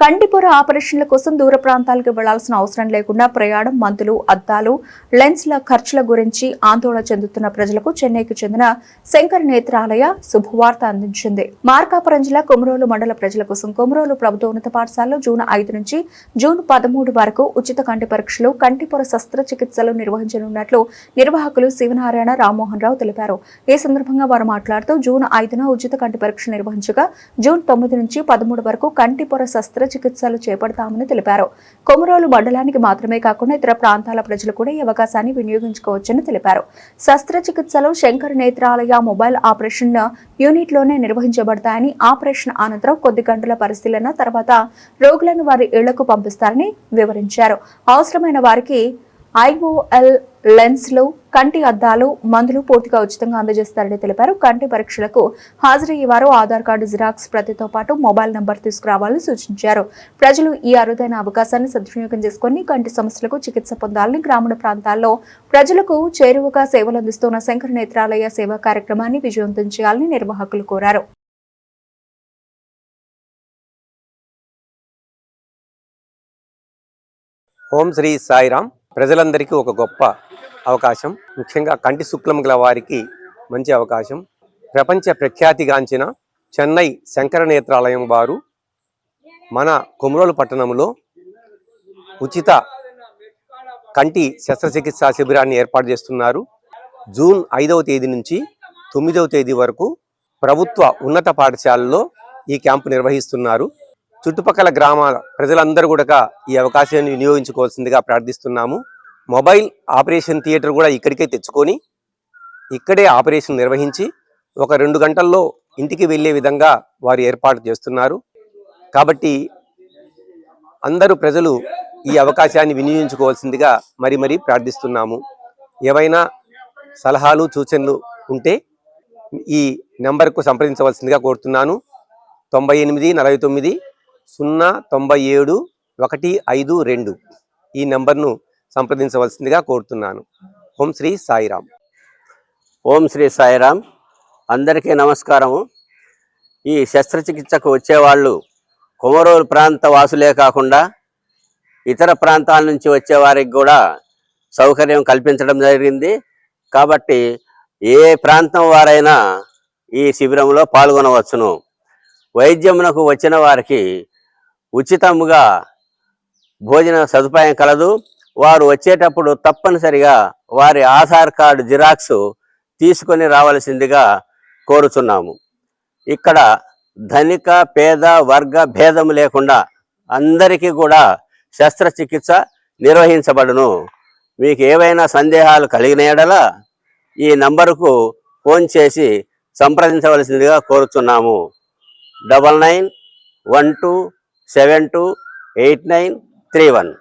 కంటిపొర ఆపరేషన్ల కోసం దూర ప్రాంతాలకు వెళ్లాల్సిన అవసరం లేకుండా ప్రయాణం, మందులు, అద్దాలు, లెన్స్ల ఖర్చుల గురించి ఆందోళన చెందుతున్న ప్రజలకు చెన్నైకి చెందిన శంకర్ నేత్రాలయ శుభవార్త అందించింది. మార్కాపురం జిల్లా కొమరోలు మండల ప్రజల కోసం కొమరోలు ప్రభుత్వ ఉన్నత పాఠశాలలో జూన్ 5 నుంచి జూన్ 13 వరకు ఉచిత కంటి పరీక్షలు, కంటిపొర శస్త్రచికిత్సలు నిర్వహించనున్నట్లు నిర్వాహకులు శివనారాయణ, రామ్మోహన్ రావు తెలిపారు. ఈ సందర్భంగా వారు మాట్లాడుతూ జూన్ 5న ఉచిత కంటి పరీక్ష నిర్వహించగా జూన్ 9 నుంచి 13 వరకు కంటిపొర చికిత్సలు చేపడతామని తెలిపారు. కొమరోలు మండలానికి మాత్రమే కాకుండా ఇతర ప్రాంతాల ప్రజలు కూడా ఈ అవకాశాన్ని వినియోగించుకోవచ్చని తెలిపారు. శస్త్రచికిత్సలు శంకర్ నేత్రాలయ మొబైల్ ఆపరేషన్ యూనిట్లోనే నిర్వహించబడతాయని, ఆపరేషన్ అనంతరం కొద్ది గంటల పరిశీలన తర్వాత రోగులను వారి ఇళ్లకు పంపిస్తారని వివరించారు. అవసరమైన వారికి IOL లెన్స్లు, కంటి అద్దాలు, మందులు పూర్తిగా ఉచితంగా అందజేస్తారని తెలిపారు. కంటి పరీక్షలకు హాజరయ్యేవారు ఆధార్ కార్డు జిరాక్స్ ప్రతితో పాటు మొబైల్ నంబర్ తీసుకురావాలని సూచించారు. ప్రజలు ఈ అరుదైన అవకాశాన్ని సద్వినియోగం చేసుకుని కంటి సమస్యలకు చికిత్స పొందాలని, గ్రామీణ ప్రాంతాల్లో ప్రజలకు చేరువగా సేవలు అందిస్తున్న శంకర్ నేత్రాలయ సేవా కార్యక్రమాన్ని విజయవంతం చేయాలని నిర్వాహకులు కోరారు. ఓం శ్రీ సాయిరాం. ప్రజలందరికీ ఒక గొప్ప అవకాశం, ముఖ్యంగా కంటి శుక్లం గల వారికి మంచి అవకాశం. ప్రపంచ ప్రఖ్యాతిగాంచిన చెన్నై శంకర నేత్రాలయం వారు మన కొమరోలు పట్టణంలో ఉచిత కంటి శస్త్రచికిత్సా శిబిరాన్ని ఏర్పాటు చేస్తున్నారు. జూన్ 5వ తేదీ నుంచి 9వ తేదీ వరకు ప్రభుత్వ ఉన్నత పాఠశాలలో ఈ క్యాంపు నిర్వహిస్తున్నారు. చుట్టుపక్కల గ్రామాల ప్రజలందరూ కూడా ఈ అవకాశాన్ని వినియోగించుకోవాల్సిందిగా ప్రార్థిస్తున్నాము. మొబైల్ ఆపరేషన్ థియేటర్ కూడా ఇక్కడికే తెచ్చుకొని ఇక్కడే ఆపరేషన్ నిర్వహించి ఒక 2 గంటల్లో ఇంటికి వెళ్ళే విధంగా వారు ఏర్పాటు చేస్తున్నారు. కాబట్టి అందరూ ప్రజలు ఈ అవకాశాన్ని వినియోగించుకోవాల్సిందిగా మరీ ప్రార్థిస్తున్నాము. ఏవైనా సలహాలు, సూచనలు ఉంటే ఈ నెంబర్కు సంప్రదించవలసిందిగా కోరుతున్నాను. 9849 097 152 ఈ నెంబర్ను సంప్రదించవలసిందిగా కోరుతున్నాను. ఓం శ్రీ సాయిరాం. ఓం శ్రీ సాయిరాం. అందరికీ నమస్కారము. ఈ శస్త్రచికిత్సకు వచ్చేవాళ్ళు కొమరోలు ప్రాంత వాసులే కాకుండా ఇతర ప్రాంతాల నుంచి వచ్చేవారికి కూడా సౌకర్యం కల్పించడం జరిగింది. కాబట్టి ఏ ప్రాంతం వారైనా ఈ శిబిరంలో పాల్గొనవచ్చును. వైద్యమునకు వచ్చిన వారికి ఉచితముగా భోజన సదుపాయం కలదు. వారు వచ్చేటప్పుడు తప్పనిసరిగా వారి ఆధార్ కార్డు జిరాక్స్ తీసుకొని రావాల్సిందిగా కోరుచున్నాము. ఇక్కడ ధనిక, పేద, వర్గ భేదము లేకుండా అందరికీ కూడా శస్త్రచికిత్స నిర్వహించబడును. మీకు ఏవైనా సందేహాలు కలిగిన యెడల ఈ నంబరుకు ఫోన్ చేసి సంప్రదించవలసిందిగా కోరుచున్నాము. 9912728931.